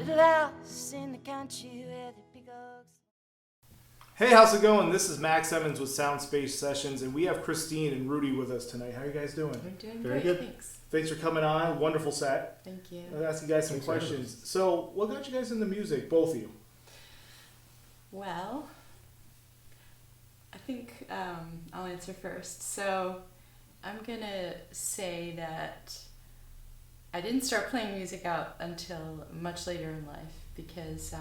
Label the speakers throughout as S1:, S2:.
S1: little house in the country where the big oaks.
S2: Hey, how's it going? This is Max Emmons with Sound Space Sessions, and we have Christine and Rudy with us tonight. How are you guys doing?
S3: We're doing
S2: Very
S3: great,
S2: good.
S3: thanks.
S2: Thanks for coming on. Wonderful set.
S3: Thank you.
S2: I'll ask you guys some questions. So, what got you guys into music, both of you?
S3: Well, I think I'll answer first. So I'm going to say that I didn't start playing music out until much later in life because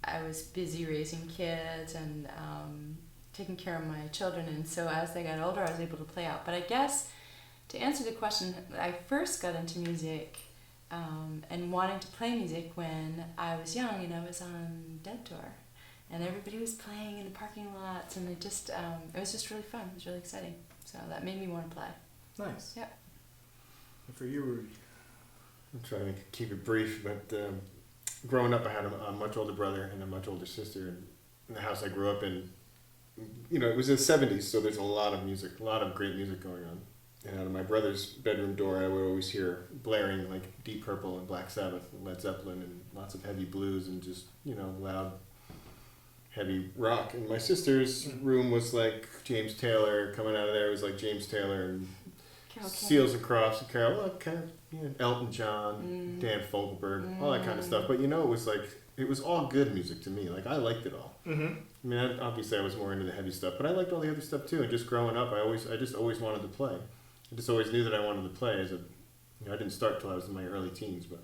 S3: I was busy raising kids and taking care of my children, and so as they got older I was able to play out. But I guess to answer the question, I first got into music and wanting to play music when I was young and I was on Dead Tour. And everybody was playing in the parking lots, and it was just really fun. It was really exciting. So that made me want to play.
S2: Nice.
S3: Yep.
S2: And for you, Rudy?
S4: I'm trying to keep it brief, but growing up I had a much older brother and a much older sister. And in the house I grew up in, it was the 70s, so there's a lot of music, a lot of great music going on. And out of my brother's bedroom door I would always hear blaring like Deep Purple and Black Sabbath and Led Zeppelin and lots of heavy blues and just, loud heavy rock. And my sister's room was like James Taylor. Coming out of there, it was like James Taylor and Seals and Crofts and Elton John, Dan Fogelberg, all that kind of stuff. But it was all good music to me. Like I liked it all.
S2: Mm-hmm.
S4: I mean, obviously I was more into the heavy stuff, but I liked all the other stuff too. And just growing up, I just always wanted to play. I just always knew that I wanted to play. I didn't start till I was in my early teens, but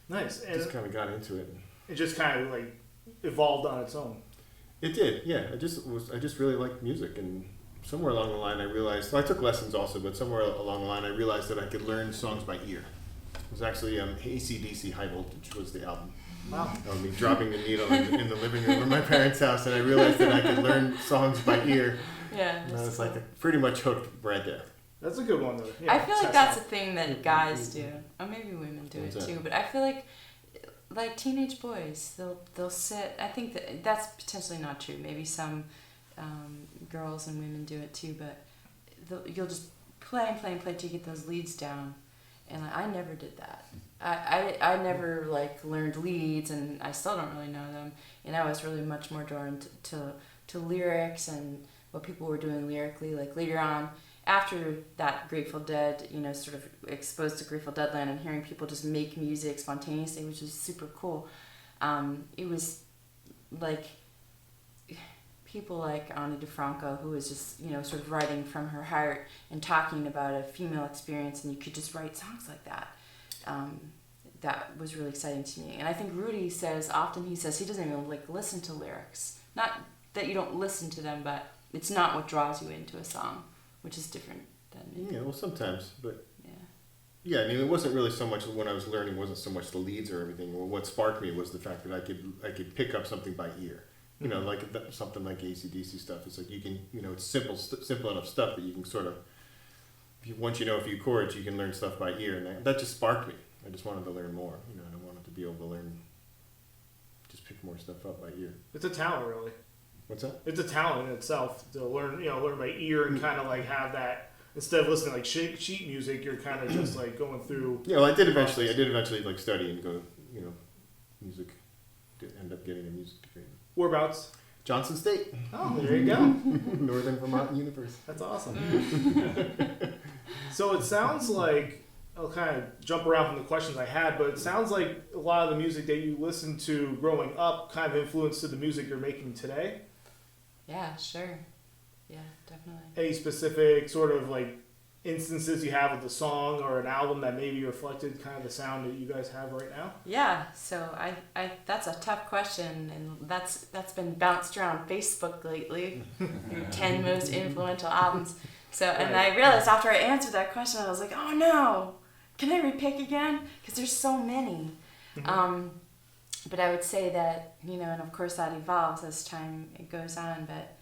S2: nice. And
S4: just kind of got into it.
S2: It just kind of evolved on its own.
S4: It did, yeah. I just really liked music, and somewhere along the line I realized, I took lessons also, but somewhere along the line I realized that I could learn songs by ear. It was actually AC/DC High Voltage was the album.
S2: Wow.
S4: Of me dropping the needle in the living room of my parents' house, and I realized that I could learn songs by ear.
S3: Yeah.
S4: And I was pretty much hooked right there.
S2: That's a good one, though. Yeah,
S3: I feel like that's a thing that guys do, or maybe women do it too. But I feel like teenage boys, they'll sit. I think that's potentially not true. Maybe some girls and women do it too. But you'll just play and play and play till you get those leads down. And I never did that. I never learned leads, and I still don't really know them. And I was really much more drawn to lyrics and what people were doing lyrically. Like later on, after that Grateful Dead, sort of exposed to Grateful Dead land and hearing people just make music spontaneously, which was super cool. It was like people like Ani DeFranco, who was just, sort of writing from her heart and talking about a female experience, and you could just write songs like that. That was really exciting to me. And I think Rudy says he doesn't even listen to lyrics. Not that you don't listen to them, but it's not what draws you into a song, which is different than me.
S4: Yeah, well, sometimes, but
S3: yeah.
S4: Yeah, I mean, it wasn't really so much when I was learning. Wasn't so much the leads or everything. Well, what sparked me was the fact that I could pick up something by ear. Something like AC/DC stuff. It's like you can, it's simple enough stuff that you can sort of, once you know a few chords, you can learn stuff by ear, and that just sparked me. I just wanted to learn more. I wanted to be able to learn, just pick more stuff up by ear.
S2: It's a talent, really.
S4: What's that?
S2: It's a talent in itself to learn by ear and kind of have that. Instead of listening to sheet music, you're kind of just going through.
S4: Yeah, well, I did eventually study and go, music. Did end up getting a music degree.
S2: Whereabouts?
S4: Johnson State.
S2: Oh, there you go.
S4: Northern Vermont University.
S2: That's awesome. So it sounds like, I'll kind of jump around from the questions I had, but it sounds like a lot of the music that you listened to growing up kind of influenced the music you're making today.
S3: Yeah, sure. Yeah, definitely.
S2: Any specific sort of instances you have with a song or an album that maybe reflected kind of the sound that you guys have right now?
S3: Yeah, so I that's a tough question, and that's been bounced around Facebook lately. Your 10 most influential albums. So, and I realized after I answered that question, I was like, oh no, can I repick again? Because there's so many. Mm-hmm. But I would say that, and of course that evolves as time goes on, but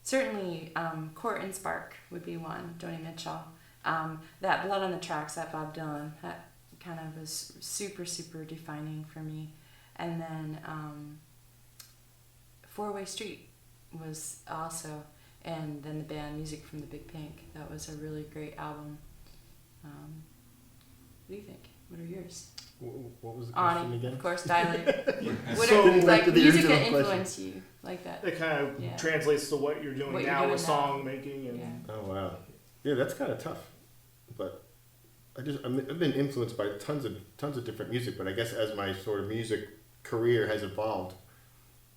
S3: certainly Court and Spark would be one, Joni Mitchell. That Blood on the Tracks, that Bob Dylan, that kind of was super, super defining for me. And then Four-Way Street was also, and then the band Music from the Big Pink. That was a really great album. What do you think? What are yours?
S4: What was the question
S3: Ani,
S4: again?
S3: of course, Dilate. What
S2: So,
S3: are like
S4: to the
S3: music that
S4: original question.
S3: influence you like that?
S2: It kind of
S3: Yeah.
S2: translates to what you're doing
S3: What you're
S2: now
S3: doing
S2: with
S3: now.
S2: song making and.
S3: Yeah.
S4: Oh wow, yeah, that's kind of tough. But I've been influenced by tons of different music. But I guess as my sort of music career has evolved,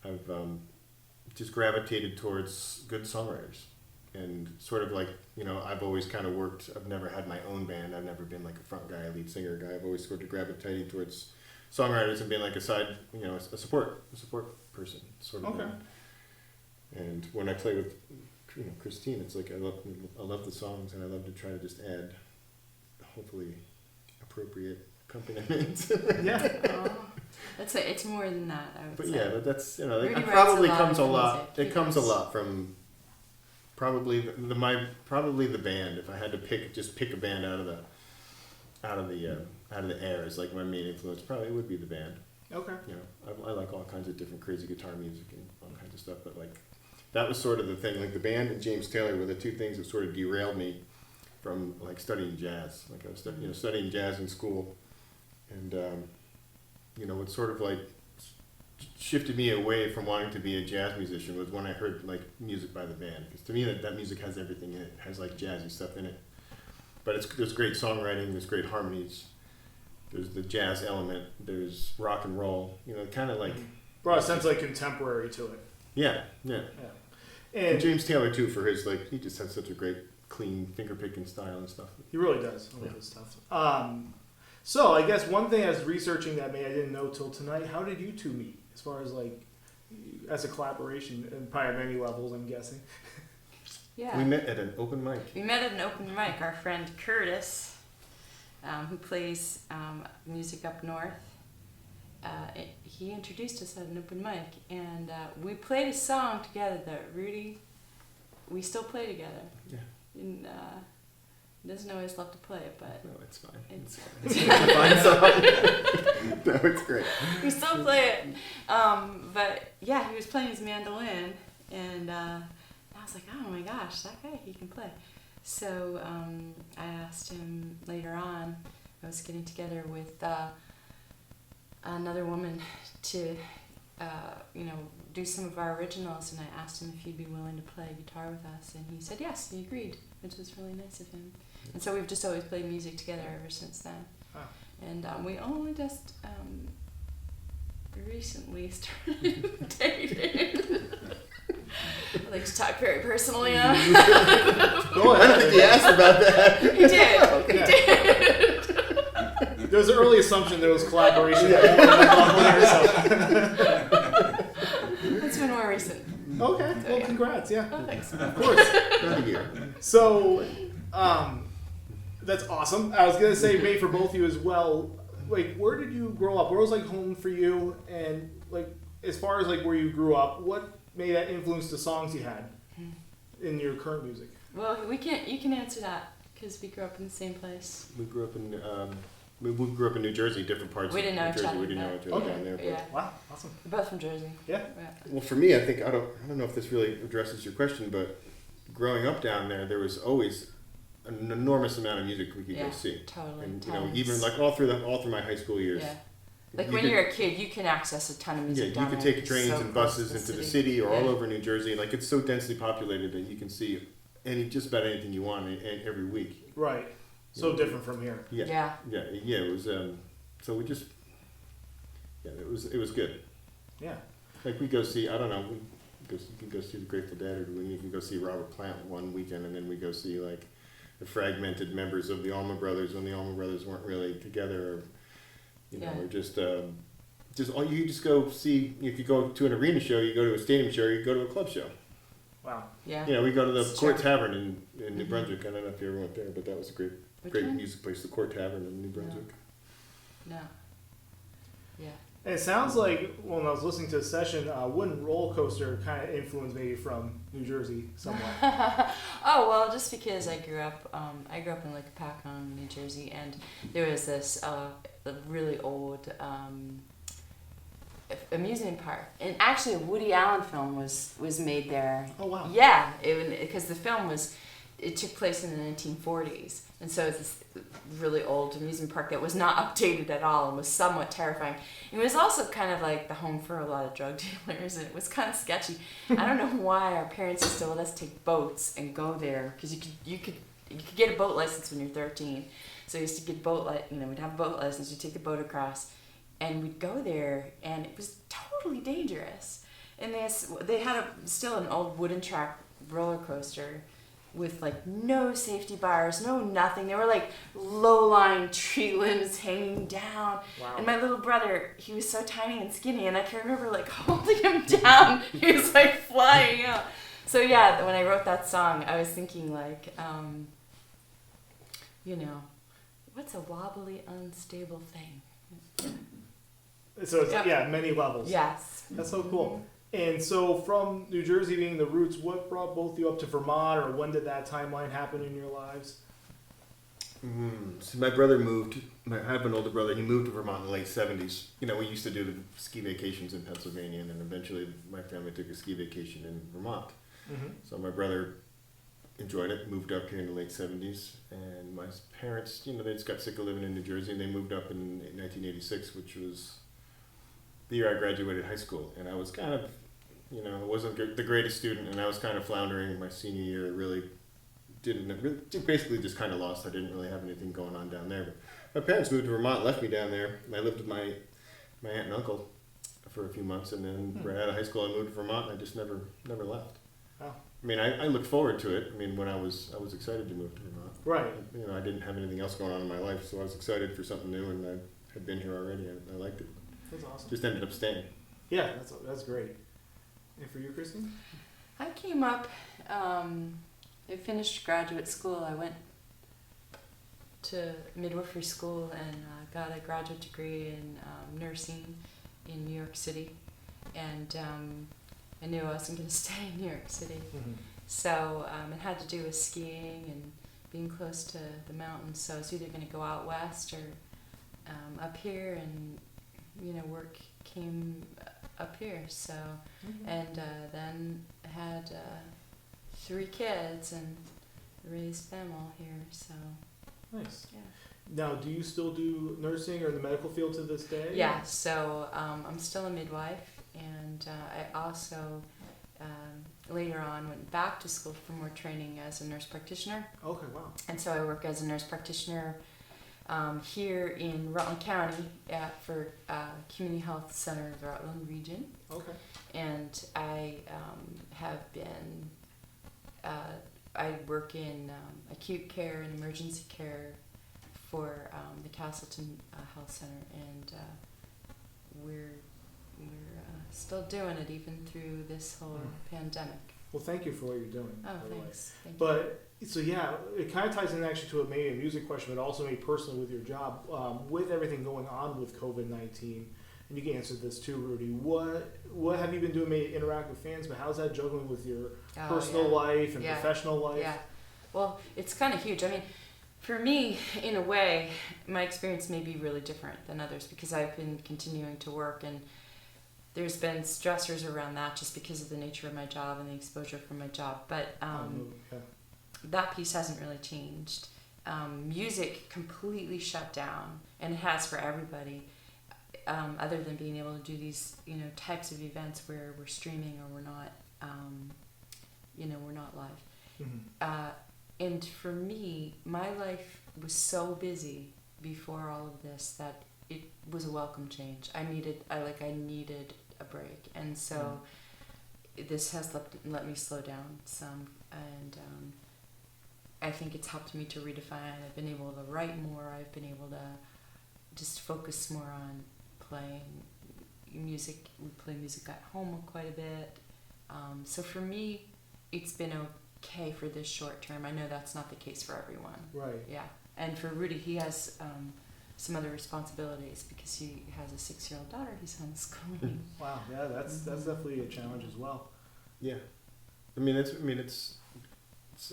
S4: I've just gravitated towards good songwriters, and sort of like, you know, I've always kind of worked. I've never had my own band. I've never been like a front guy, a lead singer guy. I've always sort of gravitated towards songwriters and being like a side, you know, a support person, sort of.
S2: Okay.
S4: And when I play with, you know, Christine, it's like I love the songs, and I love to try to just add, hopefully, appropriate accompaniment.
S2: Yeah.
S3: It's more than that, I would
S4: But
S3: say.
S4: yeah, but that's, you know,
S3: Rudy
S4: it
S3: writes
S4: probably
S3: a lot
S4: comes a
S3: of
S4: lot.
S3: music.
S4: It
S3: He
S4: comes a
S3: does.
S4: lot from probably the band. If I had to pick a band out of the air as like my main influence, probably would be the band.
S2: Okay.
S4: You know, I like all kinds of different crazy guitar music and all kinds of stuff, but like that was sort of the thing. Like the band and James Taylor were the two things that sort of derailed me from like studying jazz. Like I was studying jazz in school, and you know, what sort of like shifted me away from wanting to be a jazz musician was when I heard like music by the band, because to me that music has everything in it. It has like jazzy stuff in it, but there's great songwriting, there's great harmonies, there's the jazz element, there's rock and roll, you know, kind of like
S2: Brought a sense like contemporary to it.
S4: yeah.
S2: Yeah.
S4: And
S2: And
S4: James Taylor too, for his like, he just has such a great clean finger picking style and stuff.
S2: he really does. I love
S4: Yeah.
S2: his stuff. So I guess one thing I was researching that maybe I didn't know till tonight. How did you two meet? As far as like as a collaboration, and probably at many levels, I'm guessing.
S3: Yeah.
S4: We met at an open mic.
S3: We met at an open mic. Our friend Curtis, who plays music up north, he introduced us at an open mic, and we played a song together that Rudy, we still play together.
S4: Yeah.
S3: And, he doesn't always love to play it, but
S4: No, it's fine.
S3: it's
S4: It's a fine song. No, it's great.
S3: we still play it. But yeah, he was playing his mandolin, and I was like, oh my gosh, that guy, he can play. So I asked him later on, I was getting together with another woman to, do some of our originals, and I asked him if he'd be willing to play guitar with us, and he said yes, he agreed, which was really nice of him. And so we've just always played music together ever since then.
S2: Wow.
S3: And we only just recently started dating. I like to talk very personally now.
S2: Go
S4: I don't think he asked about that.
S3: He did.
S2: Okay.
S3: He did.
S2: There was an early assumption there was collaboration.
S3: It's been more recent.
S2: Okay.
S3: So,
S2: Well,
S3: yeah.
S2: congrats. Yeah.
S3: Oh, thanks.
S2: Of course.
S4: Not a year.
S2: So, that's awesome. I was gonna say, maybe for both of you as well. Like, where did you grow up? Where was like home for you? And like, as far as like where you grew up, what made that influence the songs you had in your current music?
S3: Well, you can answer that because we grew up in the same place.
S4: We grew up in we grew up in New Jersey, different parts
S3: We
S4: of
S3: didn't know
S4: New
S3: each
S4: Jersey.
S3: other,
S4: We didn't know
S3: but-
S4: each other
S2: Okay.
S4: down there. But
S3: Yeah.
S2: Wow, awesome.
S3: We're both from Jersey.
S2: Yeah.
S4: Well, for me, I think I don't know if this really addresses your question, but growing up down there was always an enormous amount of music we could
S3: Yeah,
S4: go see,
S3: totally.
S4: and
S3: tons.
S4: even like all through my high school years.
S3: Yeah. Like
S4: you
S3: when
S4: could-
S3: you're a kid, you can access a ton of
S4: Yeah,
S3: music
S4: you
S3: down
S4: could
S3: there.
S4: take
S3: It's
S4: trains
S3: so
S4: and
S3: close
S4: buses
S3: to
S4: into the city or all
S3: Yeah.
S4: over New Jersey. Like it's so densely populated that you can see just about anything you want every week.
S2: Right. So different from here.
S3: Yeah.
S4: It was. So we just. Yeah, it was good.
S2: Yeah.
S4: Like we go see, I don't know, you can go see the Grateful Dead, or you can go see Robert Plant one weekend, and then we go see like the fragmented members of the Allman Brothers when the Allman Brothers weren't really together, or or just all you just go see. If you go to an arena show, you go to a stadium show, you go to a club show.
S2: Wow.
S3: Yeah.
S4: We go to the
S3: It's
S4: Court
S3: true.
S4: Tavern in New
S3: Mhm.
S4: Brunswick. I don't know if you ever went there, but that was a great
S3: Which
S4: great
S3: one?
S4: music place, the Court Tavern in New Brunswick.
S3: No. Yeah.
S2: And it sounds like when I was listening to the session, Wooden Roller Coaster kind of influenced maybe from New Jersey somewhat.
S3: Oh well, just because I grew up in like Paccon, New Jersey, and there was this a really old amusement park, and actually a Woody Allen film was made there.
S2: Oh wow.
S3: Yeah, because the film was it took place in the 1940s, and so it's this really old amusement park that was not updated at all and was somewhat terrifying. It was also kind of like the home for a lot of drug dealers, and it was kind of sketchy. I don't know why our parents used to let us take boats and go there, because you could get a boat license when you're 13. So I used to get we'd have a boat license, you'd take the boat across, and we'd go there, and it was totally dangerous. And they had still an old wooden track roller coaster with like no safety bars, no nothing. There were like low-lying tree limbs hanging down.
S2: Wow.
S3: And my little brother, he was so tiny and skinny, and I can remember like holding him down. He was like flying out. So yeah, when I wrote that song, I was thinking like, what's a wobbly, unstable thing?
S2: So it's, many levels.
S3: Yes.
S2: That's so cool. And so from New Jersey being the roots, what brought both of you up to Vermont, or when did that timeline happen in your lives?
S4: So my brother moved. I have an older brother. He moved to Vermont in the late 70s. We used to do the ski vacations in Pennsylvania, and then eventually my family took a ski vacation in Vermont.
S2: Mm-hmm.
S4: So my brother enjoyed it, moved up here in the late 70s, and my parents, they just got sick of living in New Jersey, and they moved up in 1986, which was the year I graduated high school. And I was kind of, wasn't the greatest student, and I was kind of floundering my senior year. Basically just kind of lost. I didn't really have anything going on down there. But my parents moved to Vermont, left me down there, and I lived with my aunt and uncle for a few months, and then right out of high school I moved to Vermont, and I just never left.
S2: Oh.
S4: I mean, I looked forward to it. I mean, when I was excited to move to Vermont.
S2: Right.
S4: I didn't have anything else going on in my life, so I was excited for something new, and I had been here already. I liked it.
S2: That's awesome.
S4: Just ended up staying.
S2: Yeah, that's great. And for you, Christine?
S3: I came up, I finished graduate school. I went to midwifery school and got a graduate degree in nursing in New York City. And I knew I wasn't going to stay in New York City.
S2: Mm-hmm.
S3: So it had to do with skiing and being close to the mountains. So I was either going to go out west or up here, and work came up here. So and then had 3 kids and raised them all here. So
S2: nice.
S3: yeah.
S2: Now, do you still do nursing or the medical field to this day?
S3: Yeah. So I'm still a midwife, and I also later on went back to school for more training as a nurse practitioner.
S2: Okay. Wow.
S3: And so I work as a nurse practitioner here in Rutland County for Community Health Center of the Rutland region.
S2: Okay.
S3: And I have been, I work in acute care and emergency care for the Castleton Health Center, and we're still doing it even through this whole pandemic.
S2: Well, thank you for what you're doing.
S3: Oh,
S2: by the way.
S3: thanks. Thank you.
S2: But so yeah, it kind of ties in actually to maybe a music question, but also maybe personally with your job, with everything going on with COVID-19. And you can answer this too, Rudy. What have you been doing? Maybe interact with fans, but how's that juggling with your personal life and professional life?
S3: Yeah. Well, it's kind of huge. I mean, for me, in a way, my experience may be really different than others because I've been continuing to work, and there's been stressors around that just because of the nature of my job and the exposure from my job. But that piece hasn't really changed. Music completely shut down, and it has for everybody. Other than being able to do these, types of events where we're streaming or we're not, we're not live.
S2: Mm-hmm.
S3: And for me, my life was so busy before all of this that it was a welcome change. I needed a break, and so this has let me slow down some, and I think it's helped me to redefine. I've been able to write more. I've been able to just focus more on playing music. We play music at home quite a bit. So for me, it's been okay for this short term. I know that's not the case for everyone.
S2: Right.
S3: Yeah. And for Rudy, he has some other responsibilities because he has a 6-year-old daughter he's homeschooling.
S2: Wow. Yeah, that's definitely a challenge as well.
S4: Yeah. It's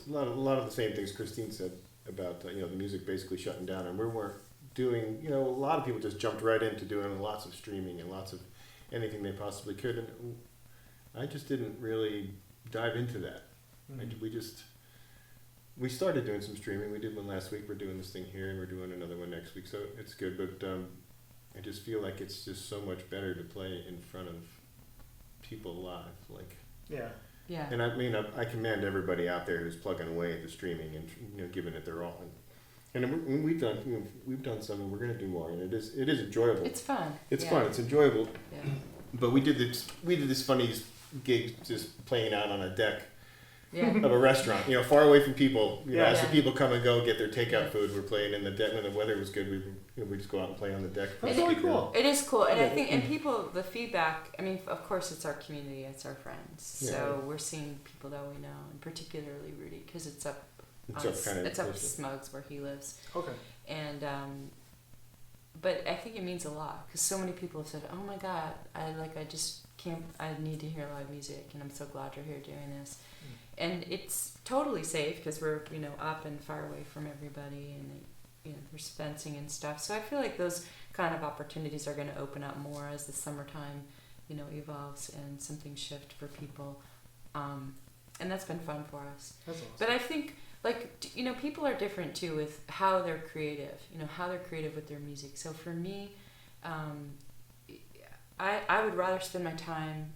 S4: a lot of the same things Christine said about the music basically shutting down, and we weren't doing, a lot of people just jumped right into doing lots of streaming and lots of anything they possibly could, and I just didn't really dive into that. Mm-hmm. We just, we started doing some streaming. We did one last week. We're doing this thing here, and we're doing another one next week. So it's good. But I just feel like it's just so much better to play in front of people live. Like,
S2: Yeah.
S3: Yeah.
S4: and I mean, I commend everybody out there who's plugging away at the streaming and giving it their all. And we've done some, and we're gonna do more. And it is enjoyable.
S3: It's fun.
S4: It's
S3: yeah.
S4: fun. It's enjoyable.
S3: Yeah.
S4: But we did this funny gig just playing out on a deck
S3: Yeah.
S4: of a restaurant, far away from people.
S2: Yeah.
S4: As the
S3: Yeah.
S4: people come and go get their takeout food, we're playing in the deck. When the weather was good, we just go out and play on the deck.
S2: That's really cool.
S3: It is cool, and
S2: Yeah.
S3: I think, and people, the feedback. I mean, of course, it's our community, it's our friends. So we're seeing people that we know, and particularly Rudy, because it's up Smugs where he lives.
S2: Okay.
S3: And but I think it means a lot because so many people have said, "Oh my God, I just can't. I need to hear live music, and I'm so glad you're here doing this." And it's totally safe because we're up and far away from everybody, and there's fencing and stuff. So I feel like those kind of opportunities are going to open up more as the summertime, evolves and some things shift for people, and that's been fun for us.
S2: That's awesome.
S3: But I think, people are different too with how they're creative, how they're creative with their music. So for me, I would rather spend my time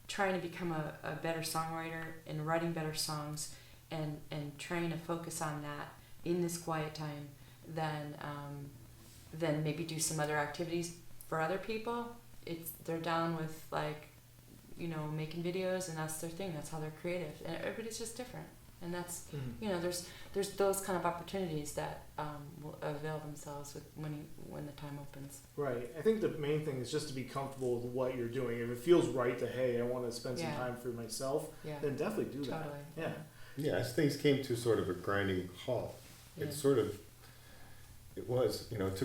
S3: trying to become a better songwriter and writing better songs and trying to focus on that in this quiet time than maybe do some other activities for other people. They're down with making videos, and that's their thing. That's how they're creative, and everybody's just different. And that's there's those kind of opportunities that will avail themselves when the time opens.
S2: Right. I think the main thing is just to be comfortable with what you're doing. If it feels right to, hey, I want to spend some time for myself, then definitely do that.
S3: Totally.
S2: Yeah.
S4: Yeah, as things came to sort of a grinding halt, it took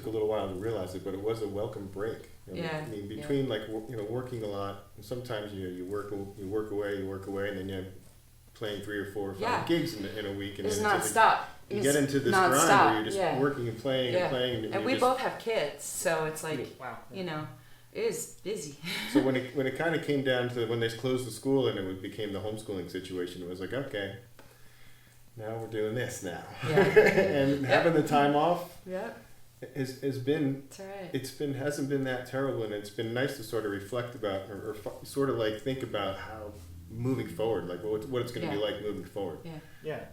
S4: a little while to realize it, but it was a welcome break. I mean, between working a lot, and sometimes you work away, and then you playing 3 or 4 or 5 gigs in a week, and
S3: it's
S4: then
S3: nonstop.
S4: You get into this grind where you're just working and playing and playing,
S3: and we both have kids, so it's like
S2: wow.
S3: it is busy.
S4: So when it kind of came down to when they closed the school and it became the homeschooling situation, it was like, okay, now we're doing this now, and having the time off. Has been, hasn't been that terrible, and it's been nice to sort of reflect about or sort of think about how moving forward, what it's going to be like moving forward. And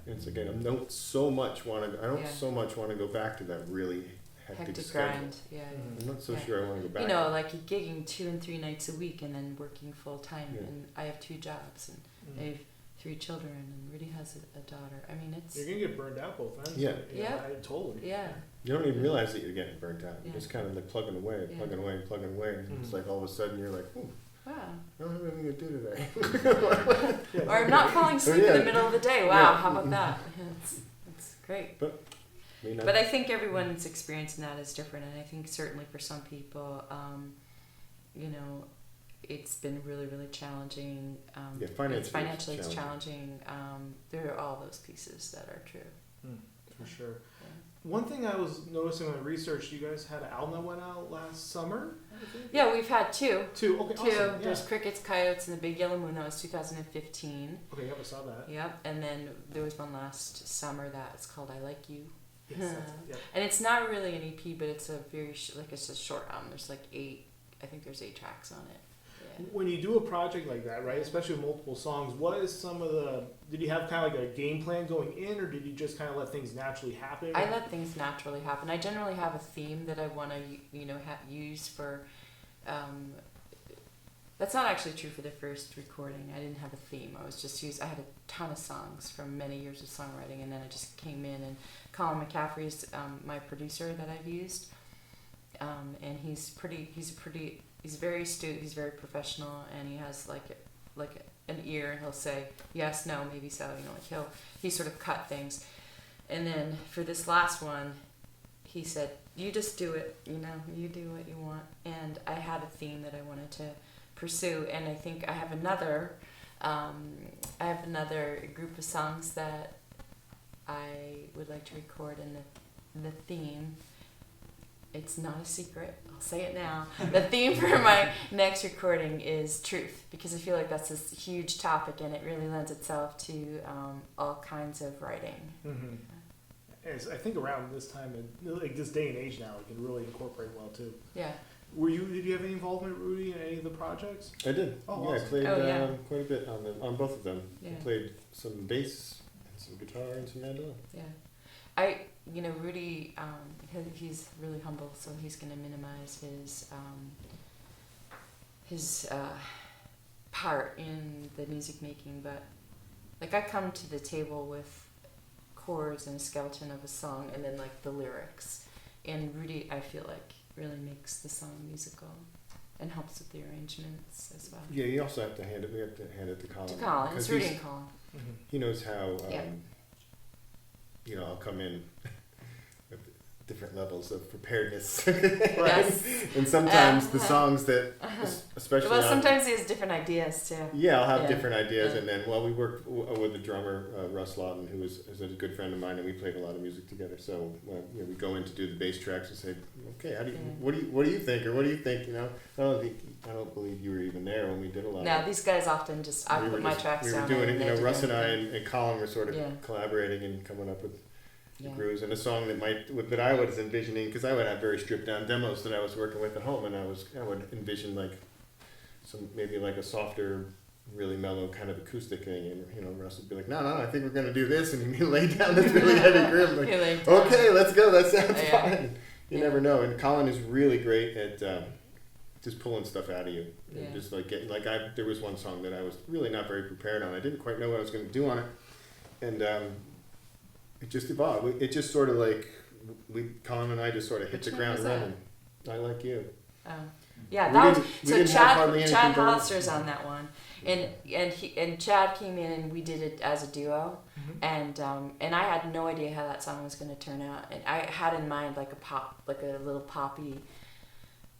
S4: it's again, I don't so much want to go back to that really hectic schedule.
S3: Grind.
S4: I'm not so sure I want to go back.
S3: Like gigging 2 and 3 nights a week, and then working full time, and I have 2 jobs, and I have 3 children, and Rudy has a daughter. I mean,
S2: you're gonna get burned out both ends. Totally.
S4: You don't even realize that you're getting burnt out. You're just kind of plugging away, and it's like all of a sudden you're like, ooh,
S3: wow,
S4: I don't have anything to do today.
S3: Or I'm not falling asleep in the middle of the day. Wow, how about that? It's great. But I think everyone's experience in that is different, and I think certainly for some people, it's been really, really challenging. Financially it's challenging. There are all those pieces that are true.
S2: For sure. Yeah. One thing I was noticing when I researched, you guys had an album that went out last summer, I think?
S3: Yeah, we've had 2.
S2: 2, okay, awesome.
S3: There's Crickets, Coyotes, and the Big Yellow Moon. That was 2015.
S2: Okay, I saw that.
S3: Yep, and then there was one last summer that's called I Like You.
S2: Yes,
S3: and it's not really an EP, but it's a very it's a short album. There's 8. I think there's 8 tracks on it. Yeah.
S2: When you do a project like that, right, especially with multiple songs, what is did you have kind of a game plan going in, or did you just kind of let things naturally happen?
S3: I let things naturally happen. I generally have a theme that I want to, use for, that's not actually true for the first recording. I didn't have a theme. I had a ton of songs from many years of songwriting, and then I just came in, and Colin McCaffrey's my producer that I've used, and he's very astute, he's very professional, and he has an ear, and he'll say yes, no, maybe so, he sort of cut things. And then for this last one, he said, you just do it, you do what you want. And I had a theme that I wanted to pursue, and I think I have another group of songs that I would like to record, and the theme it's not a secret. I'll say it now. The theme for my next recording is truth, because I feel like that's this huge topic and it really lends itself to all kinds of writing.
S2: Mm-hmm. As I think around this time, and like this day and age now, it can really incorporate well too.
S3: Yeah.
S2: Did you have any involvement, Rudy, in any of the projects?
S4: I did.
S2: Oh,
S4: yeah,
S2: awesome.
S4: I played
S3: yeah.
S4: quite a bit on both of them.
S3: Yeah.
S4: I played some bass, and some guitar, and some mandolin.
S3: Yeah. Rudy, he's really humble, so he's going to minimize his part in the music making, but like I come to the table with chords and a skeleton of a song and then like the lyrics, and Rudy, I feel like, really makes the song musical and helps with the arrangements as well.
S4: Yeah, you also have to hand it. We have to hand it to Colin.
S3: To Colin, it's Rudy and Colin.
S2: Mm-hmm.
S4: He knows how.
S3: Yeah.
S4: I'll come in with different levels of preparedness,
S3: Yes.
S4: and sometimes the songs that, especially.
S3: Well, sometimes he has different ideas too.
S4: Yeah, I'll have
S3: Yeah.
S4: different ideas,
S3: Yeah.
S4: and then we worked with the drummer Russ Lawton, who is a good friend of mine, and we played a lot of music together. So we go in to do the bass tracks and say, okay, what do you think, or what do you think? I don't believe you were even there when we did a lot.
S3: No, these guys often just I put my tracks down.
S4: We were doing
S3: and
S4: it.
S3: they
S4: Russ
S3: do
S4: and I
S3: everything.
S4: and Colin were sort of
S3: Yeah.
S4: collaborating and coming up with the
S3: Yeah.
S4: grooves, and a song that I was envisioning, because I would have very stripped down demos that I was working with at home, and I would envision like maybe like a softer, really mellow kind of acoustic thing, and Russ would be like, no, I think we're gonna do this, and he'd lay down this really heavy groove. I'm like,
S3: He laid down.
S4: okay, let's go. That sounds
S3: Yeah.
S4: fine. You
S3: Yeah.
S4: never know, and Colin is really great at just pulling stuff out of you, and
S3: Yeah.
S4: just like getting there was one song that I was really not very prepared on. I didn't quite know what I was going to do on it, and it just evolved. It just sort of like Colin and I just sort of hit
S3: Which
S4: the
S3: one
S4: ground
S3: was that?
S4: running. I Like You.
S3: Oh. Yeah,
S4: We
S3: that was
S4: didn't- we
S3: so
S4: didn't have
S3: Chad
S4: hardly anything
S3: Chad
S4: going.
S3: Hollister's on that one, and Chad came in and we did it as a duo,
S2: Mm-hmm.
S3: and I had no idea how that song was going to turn out, and I had in mind like a little poppy,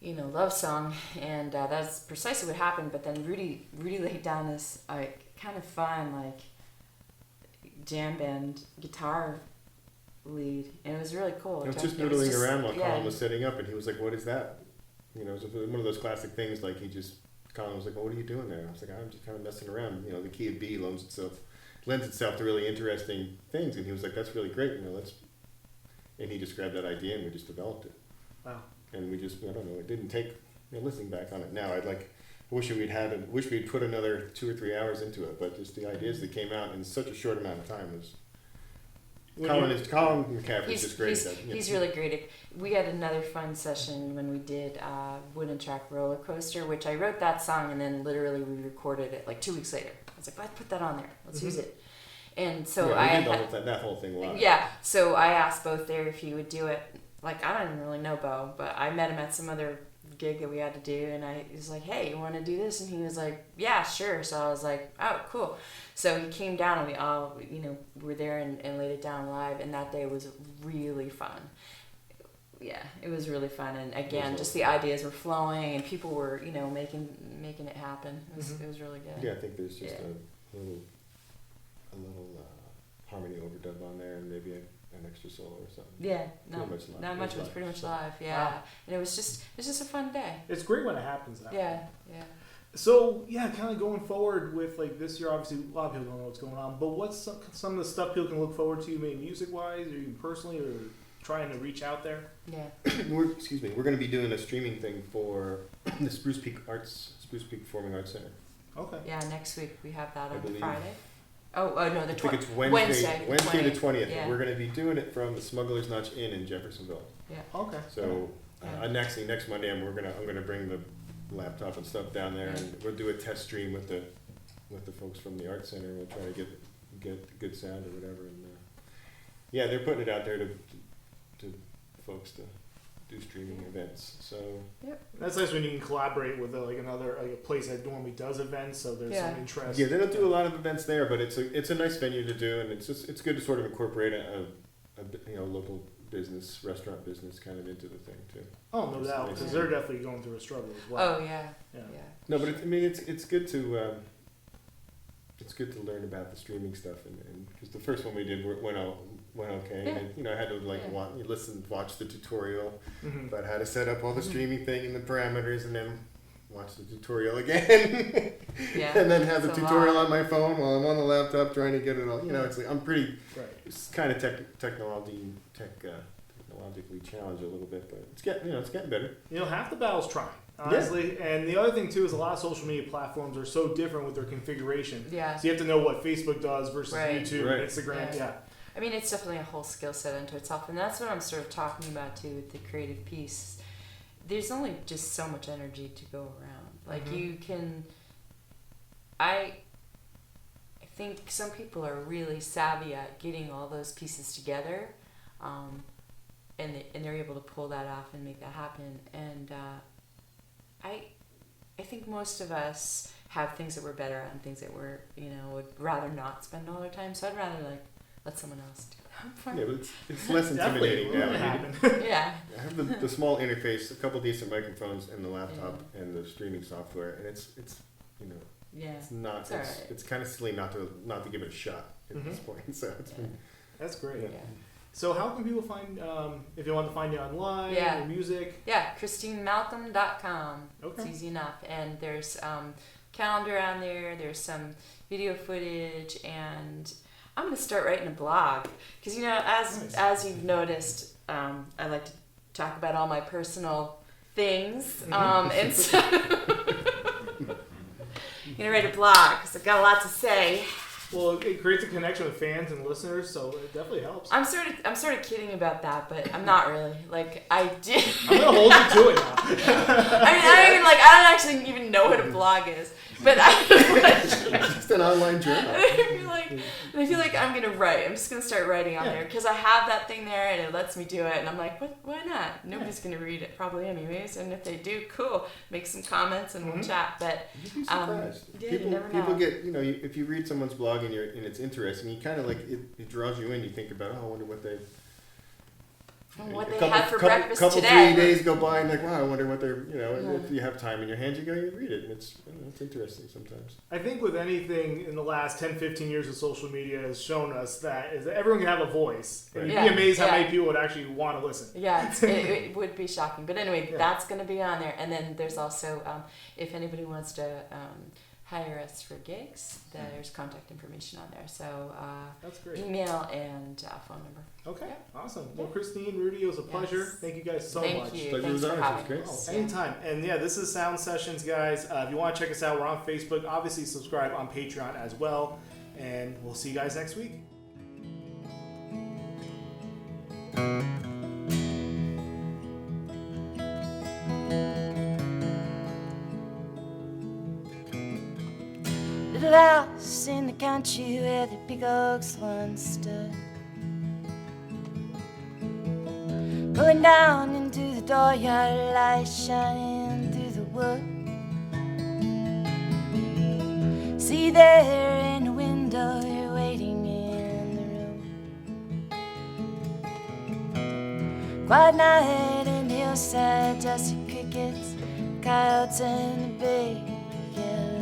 S3: love song, and that's precisely what happened. But then Rudy laid down this kind of fun jam band guitar lead, and it was really cool.
S4: I was
S3: It
S4: just
S3: was
S4: noodling around while
S3: yeah.
S4: Colin was setting up, and he was like, "What is that?" It was one of those classic things. Like Colin was like, "Well, what are you doing there?" I was like, "I'm just kind of messing around." The key of B lends itself to really interesting things, and he was like, "That's really great." And he described that idea, and we just developed it.
S2: Wow.
S4: And we just, I don't know, it didn't take. Listening back on it now, I wish we'd put another 2 or 3 hours into it, but just the ideas that came out in such a short amount of time was. Colin McCaffrey's just great.
S3: He's really great. We had another fun session when we did Wooden Track Roller Coaster, which I wrote that song and then literally we recorded it like 2 weeks later. I was like, let's put that on there. Let's use it. And so
S4: that whole thing live.
S3: Yeah, so I asked Bo there if he would do it. Like, I don't even really know Bo, but I met him at some other gig that we had to do, and I was like, hey, you want to do this? And he was like, yeah, sure. So I was like, oh, cool. So he came down, and we all, were there and laid it down live, and that day was really fun. Yeah, it was really fun, and again, just the ideas were flowing, and people were, making it happen. It was really good.
S4: Yeah, I think there's just a little harmony overdub on there, and maybe an extra solo or something.
S3: Yeah, no,
S4: Pretty much live.
S3: not much. It was pretty much live. Yeah,
S2: Wow.
S3: and it was just a fun day.
S2: It's great when it happens that way.
S3: Yeah.
S2: So yeah, kind of going forward with this year, obviously a lot of people don't know what's going on, but what's some of the stuff people can look forward to, maybe music-wise, or even personally, or trying to reach out there?
S3: Yeah.
S4: We're going to be doing a streaming thing for the Spruce Peak Performing Arts Center.
S2: Okay.
S3: Yeah, next week we have that
S4: I
S3: on
S4: believe.
S3: Friday. Oh no, the
S4: I think it's
S3: 20th.
S4: Wednesday the 20th.
S3: Yeah.
S4: We're going to be doing it from the Smuggler's Notch Inn in Jeffersonville.
S2: Okay.
S4: So
S3: Yeah.
S4: next Monday, I'm gonna bring the laptop and stuff down there, and we'll do a test stream with the folks from the art center. We'll try to get good sound or whatever. And yeah, they're putting it out there to folks to do streaming events. So
S2: That's nice when you can collaborate with another a place that normally does events, so there's some interest.
S4: yeah, they don't do a lot of events there, but it's a nice venue to do, and it's good to sort of incorporate a local restaurant business kind of into the thing too.
S2: Oh, no doubt, because they're definitely going through a struggle as well.
S3: Oh yeah.
S4: No, but it's good to learn about the streaming stuff, and because the first one we did went out went okay.
S3: Yeah.
S4: And, I had to like
S3: Yeah.
S4: watch the tutorial
S2: Mhm.
S4: about how to set up all the streaming thing and the parameters, and then watch the tutorial again.
S3: Yeah.
S4: And then have the
S3: It's a
S4: tutorial
S3: lot.
S4: on my phone while I'm on the laptop trying to get it all. It's like I'm pretty.
S2: Right.
S4: It's kind of technologically challenged a little bit, but it's getting better.
S2: Half the battle's trying, honestly. Yeah. And the other thing too is a lot of social media platforms are so different with their configuration.
S3: Yeah.
S2: So you have to know what Facebook does versus
S3: Right.
S2: YouTube,
S4: Right.
S2: Instagram.
S3: Yeah.
S2: Yeah.
S3: I mean, it's definitely a whole skill set unto itself, and that's what I'm sort of talking about too with the creative piece. There's only just so much energy to go around. Like you can, I think some people are really savvy at getting all those pieces together, and they're able to pull that off and make that happen. And I think most of us have things that we're better at and things that we're would rather not spend all our time. So I'd rather let someone else do that for me.
S4: Yeah, but it's less intimidating now.
S3: Yeah.
S4: I have the small interface, a couple decent microphones, and the laptop and the streaming software, and it's
S3: Yeah.
S4: it's not
S3: It's all right.
S4: it's kind of silly not to give it a shot at this point. So it's been
S2: That's great.
S4: Yeah.
S3: Yeah.
S2: So how can people find, if you want to find you online,
S3: Yeah.
S2: your music?
S3: Yeah, ChristineMalcom.com.
S2: Okay.
S3: It's easy enough. And there's calendar on there. There's some video footage, and I'm gonna start writing a blog because
S2: Nice.
S3: as you've noticed, I like to talk about all my personal things, and so I'm gonna write a blog because I've got a lot to say.
S2: Well, it creates a connection with fans and listeners, so it definitely helps.
S3: I'm sort of kidding about that, but I'm not really. Like I did.
S2: I'm gonna hold you to it now.
S3: I don't actually even know what a blog is, but
S4: it's just an online journal.
S3: I feel like I'm gonna write. I'm just gonna start writing on there because I have that thing there and it lets me do it. And I'm like, why not? Nobody's gonna read it probably anyways. And if they do, cool. Make some comments and we'll chat. But
S4: You'd be surprised.
S3: yeah, you never
S4: people
S3: know.
S4: get if you read someone's blog and it's interesting, you kind of like it draws you in. You think about I wonder what they.
S3: What they had for breakfast
S4: couple
S3: today.
S4: 3 days go by and like, wow, I wonder what they're, if you have time in your hands, you go, you read it, and it's interesting sometimes.
S2: I think with anything in the last 10, 15 years of social media has shown us that is that everyone can have a voice. And you'd
S3: Right.
S2: be amazed how
S3: Yeah.
S2: many people would actually want to listen.
S3: Yeah, it would be shocking. But anyway,
S2: Yeah.
S3: that's going to be on there. And then there's also, if anybody wants to hire us for gigs, there's contact information on there. So
S2: That's great.
S3: email and phone number.
S2: Okay, awesome. Well, Christine, Rudy, it was a pleasure.
S3: Yes.
S2: Thank you guys so
S3: Thank
S2: much.
S3: you.
S4: Pleasure
S3: Thanks
S4: was
S3: for
S4: ours. It was
S3: having
S4: great.
S3: us.
S2: Oh, anytime. And yeah, this is Sound Sessions, guys. If you want to check us out, we're on Facebook. Obviously, subscribe on Patreon as well. And we'll see you guys next week.
S1: Little house in the country where the big oaks once stood. Pulling down into the dooryard, light shining through the wood. See there in the window, you're waiting in the room. Quiet night in the hillside, dusty crickets, coyotes and the big yellow